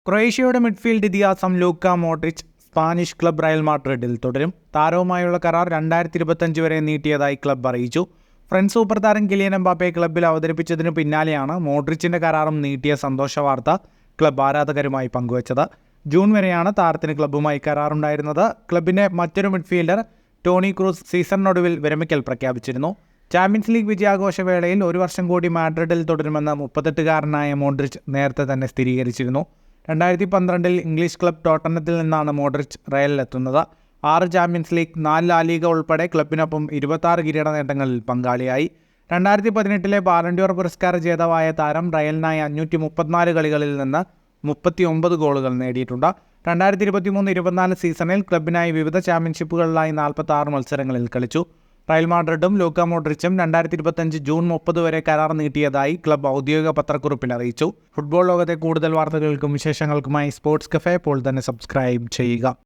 ക്രൊയേഷ്യയുടെ midfield ഇതിഹാസം Luka Modric Spanish club Real മാഡ്രിഡിൽ തുടരും. താരവുമായുള്ള കരാർ 2025 വരെ നീട്ടിയതായി ക്ലബ് അറിയിച്ചു. ഫ്രഞ്ച് സൂപ്പർ താരം കിലിയൻ എംബാപ്പയെ ക്ലബ്ബിൽ അവതരിപ്പിച്ചതിനു പിന്നാലെയാണ് മോഡ്രിച്ചിന്റെ കരാറും നീട്ടിയ സന്തോഷ വാർത്ത ക്ലബ് ആരാധകരുമായി പങ്കുവച്ചത്. ജൂൺ വരെയാണ് താരത്തിന് ക്ലബ്ബുമായി കരാറുണ്ടായിരുന്നത്. ക്ലബിന്റെ മറ്റൊരു മിഡ്ഫീൽഡർ ടോണി ക്രൂസ് സീസണിനൊടുവിൽ വിരമിക്കൽ പ്രഖ്യാപിച്ചിരുന്നു. ചാമ്പ്യൻസ് ലീഗ് വിജയാഘോഷവേളയിൽ 1 വർഷം കൂടി മാഡ്രിഡിൽ തുടരുമെന്ന് 38-കാരനായ മോഡ്രിച്ച് നേരത്തെ തന്നെ സ്ഥിരീകരിച്ചിരുന്നു. 2012 ഇംഗ്ലീഷ് ക്ലബ് ടോട്ടനത്തിൽ നിന്നാണ് മോഡ്രിച്ച് റയലിലെത്തുന്നത്. 6 ചാമ്പ്യൻസ് ലീഗ്, 4 ലാ ലീഗ ഉൾപ്പെടെ ക്ലബിനൊപ്പം 26 കിരീട നേട്ടങ്ങളിൽ പങ്കാളിയായി. 2018 ബാലൻഡിയോർ പുരസ്കാര ജേതാവായ താരം റയലിനായി 534 കളികളിൽ നിന്ന് 39 ഗോളുകൾ നേടിയിട്ടുണ്ട്. 2023-24 സീസണിൽ ക്ലബിനായി വിവിധ ചാമ്പ്യൻഷിപ്പുകളിലായി 46 മത്സരങ്ങളിൽ കളിച്ചു. റയൽ മാഡ്രിഡും ലൂക്ക മോഡ്രിച്ചും 2025 ജൂൺ 30 വരെ കരാർ നീട്ടിയതായി ക്ലബ് ഔദ്യോഗിക പത്രക്കുറിപ്പിൽ അറിയിച്ചു. ഫുട്ബോൾ ലോകത്തെ കൂടുതൽ വാർത്തകൾക്കും വിശേഷങ്ങൾക്കുമായി സ്പോർട്സ് കഫേ ഇപ്പോൾ തന്നെ സബ്സ്ക്രൈബ് ചെയ്യുക.